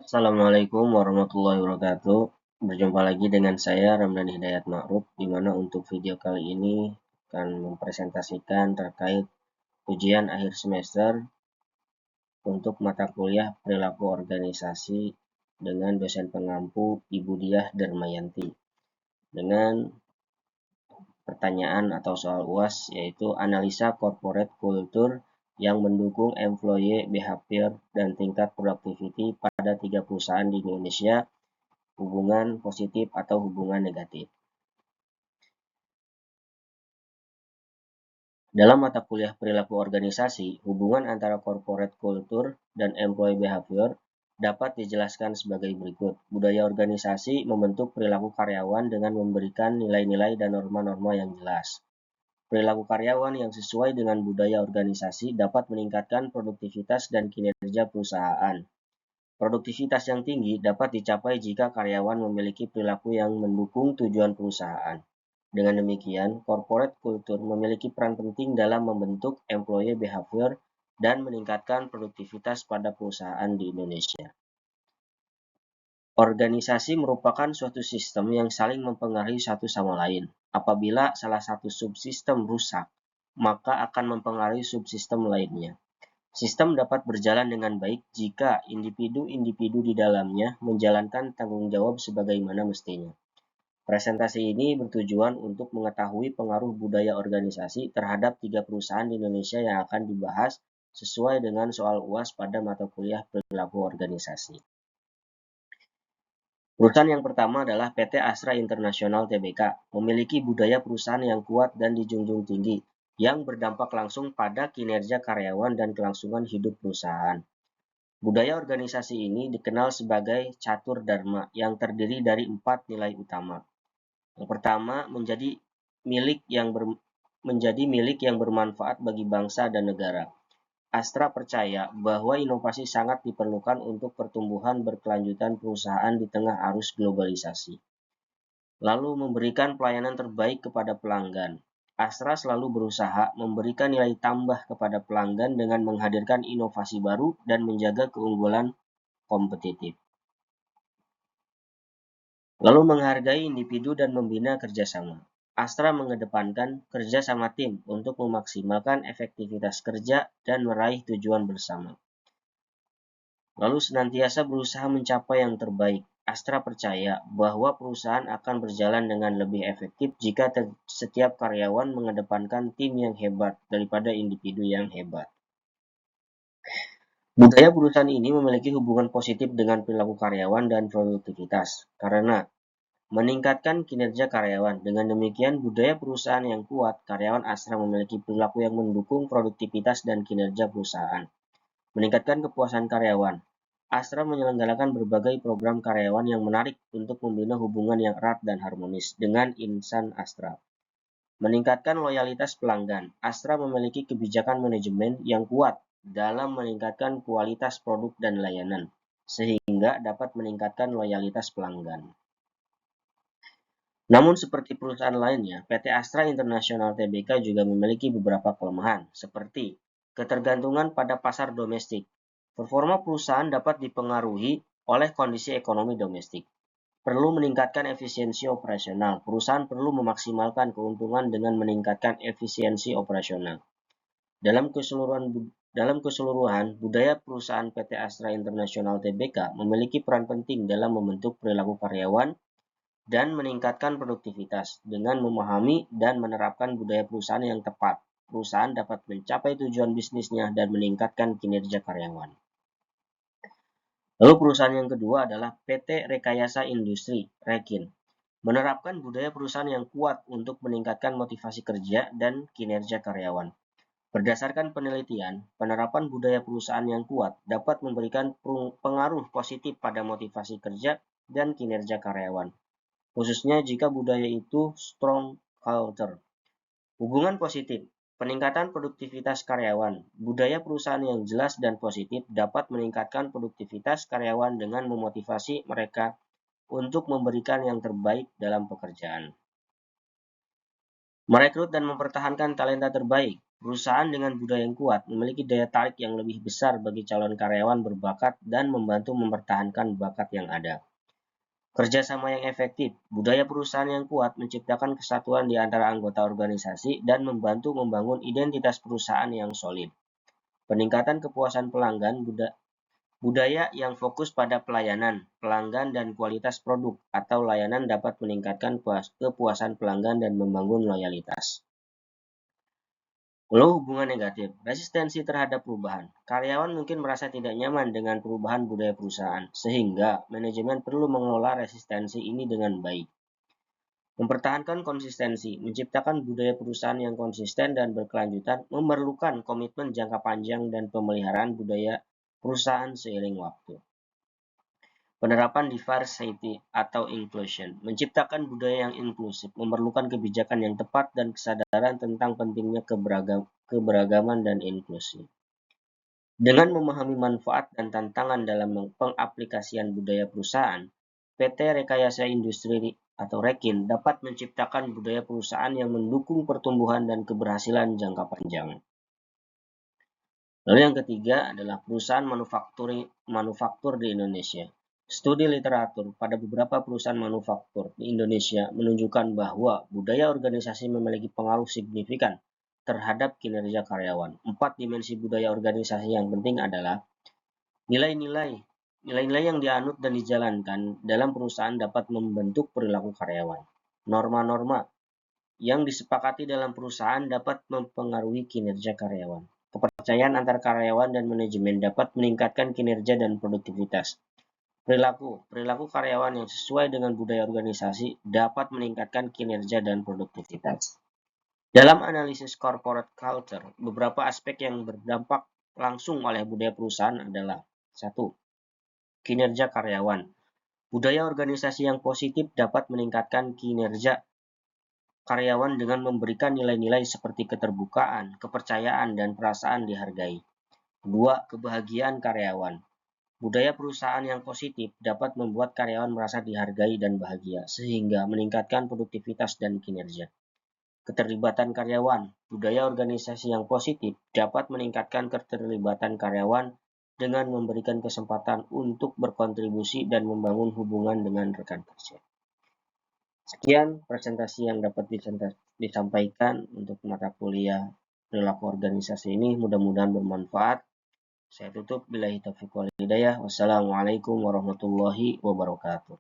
Assalamualaikum warahmatullahi wabarakatuh. Berjumpa lagi dengan saya Ramdan Hidayat Ma'ruf, di mana untuk video kali ini akan mempresentasikan terkait ujian akhir semester untuk mata kuliah perilaku organisasi dengan dosen pengampu Ibu Diah Darmayanti. Dengan pertanyaan atau soal UAS yaitu analisa corporate culture yang mendukung employee behavior dan tingkat productivity pada 3 perusahaan di Indonesia, hubungan positif atau hubungan negatif. Dalam mata kuliah perilaku organisasi, hubungan antara corporate culture dan employee behavior dapat dijelaskan sebagai berikut. Budaya organisasi membentuk perilaku karyawan dengan memberikan nilai-nilai dan norma-norma yang jelas. Perilaku karyawan yang sesuai dengan budaya organisasi dapat meningkatkan produktivitas dan kinerja perusahaan. Produktivitas yang tinggi dapat dicapai jika karyawan memiliki perilaku yang mendukung tujuan perusahaan. Dengan demikian, corporate culture memiliki peran penting dalam membentuk employee behavior dan meningkatkan produktivitas pada perusahaan di Indonesia. Organisasi merupakan suatu sistem yang saling mempengaruhi satu sama lain. Apabila salah satu subsistem rusak, maka akan mempengaruhi subsistem lainnya. Sistem dapat berjalan dengan baik jika individu-individu di dalamnya menjalankan tanggung jawab sebagaimana mestinya. Presentasi ini bertujuan untuk mengetahui pengaruh budaya organisasi terhadap 3 perusahaan di Indonesia yang akan dibahas sesuai dengan soal UAS pada mata kuliah perilaku organisasi. Perusahaan yang pertama adalah PT Astra International Tbk, memiliki budaya perusahaan yang kuat dan dijunjung tinggi, yang berdampak langsung pada kinerja karyawan dan kelangsungan hidup perusahaan. Budaya organisasi ini dikenal sebagai catur dharma yang terdiri dari 4 nilai utama. Yang pertama, menjadi milik yang bermanfaat bagi bangsa dan negara. Astra percaya bahwa inovasi sangat diperlukan untuk pertumbuhan berkelanjutan perusahaan di tengah arus globalisasi. Lalu memberikan pelayanan terbaik kepada pelanggan. Astra selalu berusaha memberikan nilai tambah kepada pelanggan dengan menghadirkan inovasi baru dan menjaga keunggulan kompetitif. Lalu menghargai individu dan membina kerjasama. Astra mengedepankan kerja sama tim untuk memaksimalkan efektivitas kerja dan meraih tujuan bersama. Lalu senantiasa berusaha mencapai yang terbaik. Astra percaya bahwa perusahaan akan berjalan dengan lebih efektif jika setiap karyawan mengedepankan tim yang hebat daripada individu yang hebat. Budaya perusahaan ini memiliki hubungan positif dengan perilaku karyawan dan produktivitas, karena meningkatkan kinerja karyawan. Dengan demikian, budaya perusahaan yang kuat, karyawan Astra memiliki perilaku yang mendukung produktivitas dan kinerja perusahaan. Meningkatkan kepuasan karyawan. Astra menyelenggarakan berbagai program karyawan yang menarik untuk membina hubungan yang erat dan harmonis dengan insan Astra. Meningkatkan loyalitas pelanggan. Astra memiliki kebijakan manajemen yang kuat dalam meningkatkan kualitas produk dan layanan, sehingga dapat meningkatkan loyalitas pelanggan. Namun seperti perusahaan lainnya, PT Astra International Tbk juga memiliki beberapa kelemahan, seperti ketergantungan pada pasar domestik. Performa perusahaan dapat dipengaruhi oleh kondisi ekonomi domestik. Perlu meningkatkan efisiensi operasional. Perusahaan perlu memaksimalkan keuntungan dengan meningkatkan efisiensi operasional. Dalam keseluruhan, budaya perusahaan PT Astra International Tbk memiliki peran penting dalam membentuk perilaku karyawan dan meningkatkan produktivitas. Dengan memahami dan menerapkan budaya perusahaan yang tepat, perusahaan dapat mencapai tujuan bisnisnya dan meningkatkan kinerja karyawan. Lalu perusahaan yang kedua adalah PT Rekayasa Industri, Rekin. Menerapkan budaya perusahaan yang kuat untuk meningkatkan motivasi kerja dan kinerja karyawan. Berdasarkan penelitian, penerapan budaya perusahaan yang kuat dapat memberikan pengaruh positif pada motivasi kerja dan kinerja karyawan, khususnya jika budaya itu strong culture. Hubungan positif, peningkatan produktivitas karyawan. Budaya perusahaan yang jelas dan positif dapat meningkatkan produktivitas karyawan dengan memotivasi mereka untuk memberikan yang terbaik dalam pekerjaan. Merekrut dan mempertahankan talenta terbaik. perusahaan dengan budaya yang kuat memiliki daya tarik yang lebih besar bagi calon karyawan berbakat dan membantu mempertahankan bakat yang ada. Kerjasama yang efektif, budaya perusahaan yang kuat menciptakan kesatuan di antara anggota organisasi dan membantu membangun identitas perusahaan yang solid. Peningkatan kepuasan pelanggan, budaya yang fokus pada pelayanan, pelanggan, dan kualitas produk atau layanan dapat meningkatkan kepuasan pelanggan dan membangun loyalitas. Lalu hubungan negatif, resistensi terhadap perubahan. Karyawan mungkin merasa tidak nyaman dengan perubahan budaya perusahaan, sehingga manajemen perlu mengelola resistensi ini dengan baik. Mempertahankan konsistensi, menciptakan budaya perusahaan yang konsisten dan berkelanjutan memerlukan komitmen jangka panjang dan pemeliharaan budaya perusahaan seiring waktu. Penerapan diversity atau inclusion, menciptakan budaya yang inklusif, memerlukan kebijakan yang tepat dan kesadaran tentang pentingnya keberagaman dan inklusi. Dengan memahami manfaat dan tantangan dalam pengaplikasian budaya perusahaan, PT Rekayasa Industri atau Rekin dapat menciptakan budaya perusahaan yang mendukung pertumbuhan dan keberhasilan jangka panjang. Lalu yang ketiga adalah perusahaan manufaktur di Indonesia. Studi literatur pada beberapa perusahaan manufaktur di Indonesia menunjukkan bahwa budaya organisasi memiliki pengaruh signifikan terhadap kinerja karyawan. 4 dimensi budaya organisasi yang penting adalah nilai-nilai yang dianut dan dijalankan dalam perusahaan dapat membentuk perilaku karyawan. Norma-norma yang disepakati dalam perusahaan dapat mempengaruhi kinerja karyawan. Kepercayaan antar karyawan dan manajemen dapat meningkatkan kinerja dan produktivitas. Perilaku karyawan yang sesuai dengan budaya organisasi dapat meningkatkan kinerja dan produktivitas. Dalam analisis corporate culture, beberapa aspek yang berdampak langsung oleh budaya perusahaan adalah 1. Kinerja karyawan. Budaya organisasi yang positif dapat meningkatkan kinerja karyawan dengan memberikan nilai-nilai seperti keterbukaan, kepercayaan, dan perasaan dihargai. 2. Kebahagiaan karyawan. Budaya perusahaan yang positif dapat membuat karyawan merasa dihargai dan bahagia, sehingga meningkatkan produktivitas dan kinerja. Keterlibatan karyawan. Budaya organisasi yang positif dapat meningkatkan keterlibatan karyawan dengan memberikan kesempatan untuk berkontribusi dan membangun hubungan dengan rekan kerja. Sekian presentasi yang dapat disampaikan untuk mata kuliah perilaku organisasi ini. Mudah-mudahan bermanfaat. Saya tutup. Billahi taufiq wal hidayah. Wassalamualaikum warahmatullahi wabarakatuh.